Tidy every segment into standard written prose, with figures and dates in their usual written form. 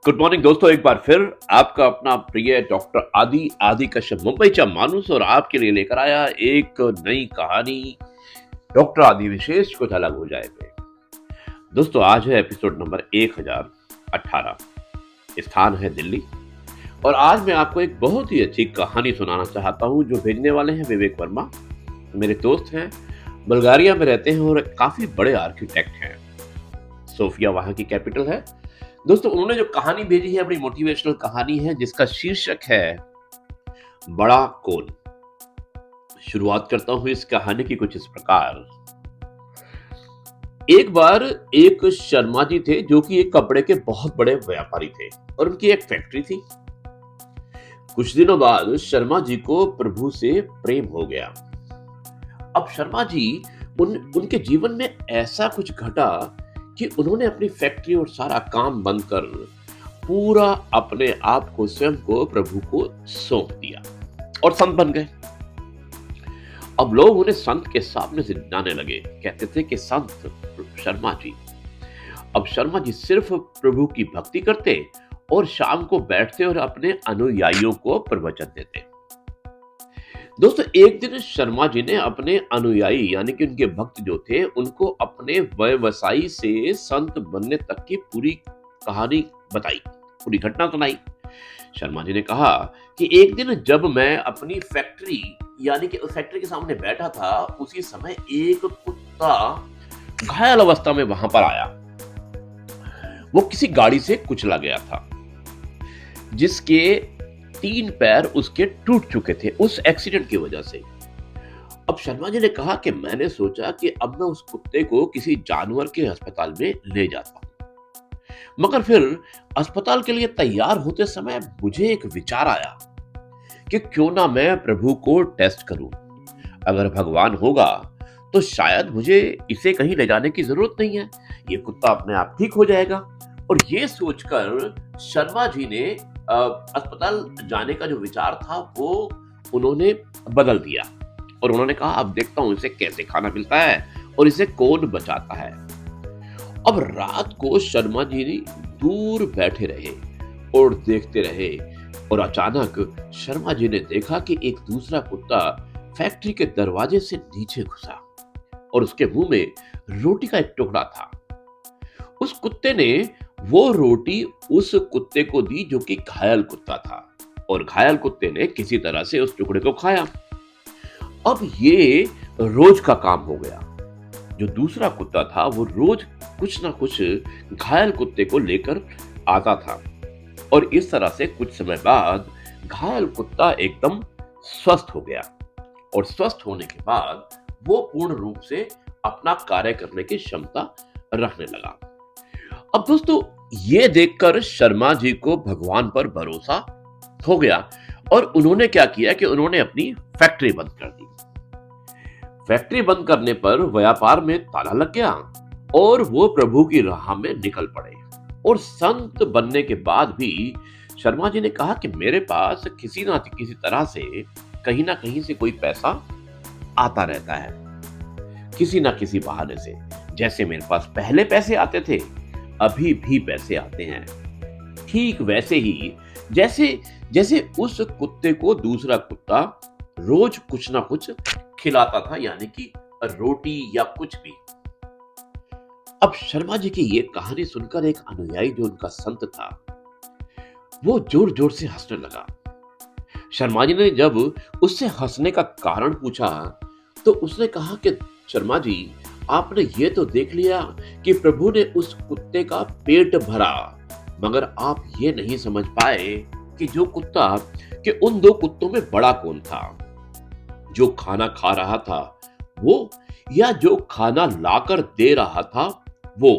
Good morning दोस्तों, एक बार फिर आपका अपना प्रिय डॉक्टर आदि कश्यप मुंबईचा माणूस और आपके लिए लेकर आया एक नई कहानी डॉक्टर आदि विशेष कुछ अलग हो जाए पे। दोस्तों, आज है एपिसोड नंबर 1018। स्थान है दिल्ली और आज मैं आपको एक बहुत ही अच्छी कहानी सुनाना चाहता हूं जो भेजने वाले हैं विवेक वर्मा। मेरे दोस्त हैं, बुल्गारिया में रहते हैं और काफी बड़े आर्किटेक्ट हैं। सोफिया वहां की कैपिटल है। दोस्तों, उन्होंने जो कहानी भेजी है बड़ी मोटिवेशनल कहानी है जिसका शीर्षक है बड़ा कौन। शुरुआत करता हूं इस कहानी की कुछ इस प्रकार। एक बार एक शर्मा जी थे जो कि एक कपड़े के बहुत बड़े व्यापारी थे और उनकी एक फैक्ट्री थी। कुछ दिनों बाद शर्मा जी को प्रभु से प्रेम हो गया। अब शर्मा जी उनके जीवन में ऐसा कुछ घटा कि उन्होंने अपनी फैक्ट्री और सारा काम बंद कर पूरा अपने आप को स्वयं को प्रभु को सौंप दिया और संत बन गए। अब लोग उन्हें संत के सामने से जाने लगे, कहते थे कि संत शर्मा जी। अब शर्मा जी सिर्फ प्रभु की भक्ति करते और शाम को बैठते और अपने अनुयायियों को प्रवचन देते। दोस्तों, एक दिन शर्मा जी ने अपने अनुयायी यानी कि उनके भक्त जो थे उनको अपने व्यवसायी से संत बनने तक की पूरी कहानी बताई, पूरी घटना सुनाई। शर्मा जी ने कहा कि एक दिन जब मैं अपनी फैक्ट्री यानी कि उस फैक्ट्री के सामने बैठा था, उसी समय एक कुत्ता घायल अवस्था में वहां पर आया। वो किसी गाड़ी से कुचला गया था जिसके 3 पैर उसके टूट चुके थे उस एक्सीडेंट की वजह से। अब शर्मा जी ने कहा कि मैंने सोचा कि अब मैं उस कुत्ते को किसी जानवर के अस्पताल में ले जाता हूं, मगर फिर अस्पताल के लिए तैयार होते समय मुझे एक विचार आया कि क्यों ना मैं प्रभु को टेस्ट करूं। अगर भगवान होगा तो शायद मुझे इसे कहीं ले जाने की जरूरत नहीं है, ये कुत्ता अपने आप ठीक हो जाएगा। और ये सोचकर शर्मा जी ने अस्पताल जाने का जो विचार था वो उन्होंने बदल दिया और उन्होंने कहा अब देखता हूं इसे कैसे खाना मिलता है और इसे कौन बचाता है। अब रात को शर्मा जी दूर बैठे रहे और देखते रहे और अचानक शर्मा जी ने देखा कि एक दूसरा कुत्ता फैक्ट्री के दरवाजे से नीचे घुसा और उसके मुंह में रोटी का एक टुकड़ा था। उस कुत्ते ने वो रोटी उस कुत्ते को दी जो कि घायल कुत्ता था और घायल कुत्ते ने किसी तरह से उस टुकड़े को खाया। अब ये रोज का काम हो गया। जो दूसरा कुत्ता था वो रोज कुछ ना कुछ घायल कुत्ते को लेकर आता था और इस तरह से कुछ समय बाद घायल कुत्ता एकदम स्वस्थ हो गया और स्वस्थ होने के बाद वो पूर्ण रूप से अपना कार्य करने की क्षमता रखने लगा। अब दोस्तों, ये देखकर शर्मा जी को भगवान पर भरोसा हो गया और उन्होंने क्या किया कि उन्होंने अपनी फैक्ट्री बंद कर दी। फैक्ट्री बंद करने पर व्यापार में ताला लग गया और वो प्रभु की राह में निकल पड़े। और संत बनने के बाद भी शर्मा जी ने कहा कि मेरे पास किसी ना किसी तरह से कहीं ना कहीं से कोई पैसा आता रहता है, किसी ना किसी बहाने से। जैसे मेरे पास पहले पैसे आते थे, अभी भी पैसे आते हैं। ठीक वैसे ही जैसे जैसे उस कुत्ते को दूसरा कुत्ता रोज कुछ ना कुछ खिलाता था, यानी कि रोटी या कुछ भी। अब शर्मा जी की ये कहानी सुनकर एक अनुयायी जो उनका संत था वो जोर जोर से हंसने लगा। शर्मा जी ने जब उससे हंसने का कारण पूछा तो उसने कहा कि शर्मा जी, आपने ये तो देख लिया कि प्रभु ने उस कुत्ते का पेट भरा, मगर आप ये नहीं समझ पाए कि जो कुत्ता कि उन 2 कुत्तों में बड़ा कौन था, जो खाना खा रहा था वो या जो खाना लाकर दे रहा था वो।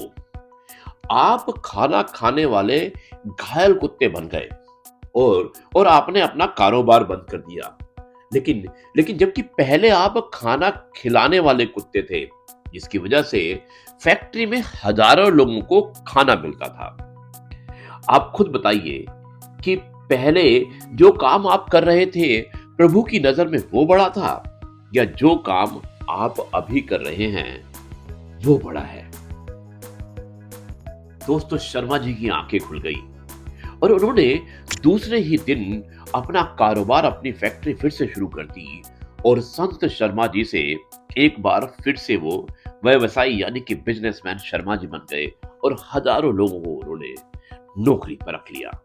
आप खाना खाने वाले घायल कुत्ते बन गए और आपने अपना कारोबार बंद कर दिया। लेकिन लेकिन जबकि पहले आप खाना खिलाने वाले कुत्ते थे, जिसकी वजह से फैक्ट्री में हजारों लोगों को खाना मिलता था। आप खुद बताइए कि पहले जो काम आप कर रहे थे प्रभु की नजर में वो बड़ा था या जो काम आप अभी कर रहे हैं वो बड़ा है। दोस्तों, शर्मा जी की आंखें खुल गई और उन्होंने दूसरे ही दिन अपना कारोबार, अपनी फैक्ट्री फिर से शुरू कर दी और संत शर्मा जी से एक बार फिर से वो व्यवसायी यानी कि बिजनेसमैन शर्मा जी बन गए और हजारों लोगों को उन्होंने नौकरी पर रख लिया।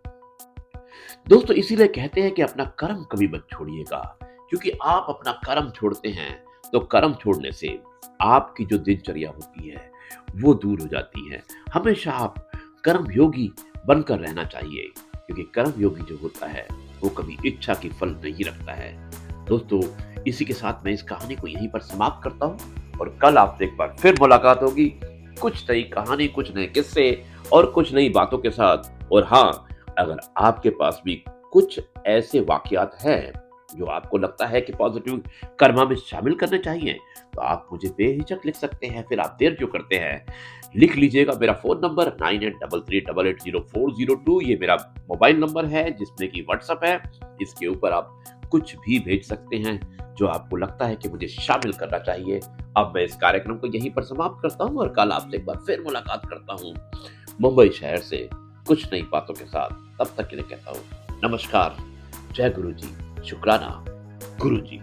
दोस्तों, इसीलिए कहते हैं कि अपना कर्म कभी मत छोड़िएगा, क्योंकि आप अपना कर्म छोड़ते हैं तो कर्म छोड़ने से आपकी जो दिनचर्या होती है वो दूर हो जाती है। हमेशा आप कर्म योगी बनकर रहना चाहिए, क्योंकि कर्म योगी जो होता है वो कभी इच्छा की फल नहीं रखता है। दोस्तों, इसी के साथ मैं इस कहानी को यहीं पर समाप्त करता हूँ और कल आपसे एक बार फिर मुलाकात होगी, कुछ नई कहानी, कुछ नए किस्से और कुछ नई बातों के साथ। और हाँ, अगर आपके पास भी कुछ ऐसे वाकयात हैं जो आपको लगता है कि पॉजिटिव कर्मा में शामिल करने चाहिए, तो आप मुझे बेहिचक लिख सकते हैं। फिर आप देर क्यों करते हैं? लिख लीजिएगा। मेरा फ़ोन नंबर 9833880402, ये मेरा मोबाइल नंबर है जिसमें कि व्हाट्सएप है। इसके ऊपर आप कुछ भी भेज सकते हैं जो आपको लगता है कि मुझे शामिल करना चाहिए। अब मैं इस कार्यक्रम को यहीं पर समाप्त करता हूँ और कल आपसे एक बार फिर मुलाकात करता हूँ मुंबई शहर से कुछ नई बातों के साथ। तब तक के लिए कहता हूँ नमस्कार, जय गुरु जी, शुक्राना गुरु जी।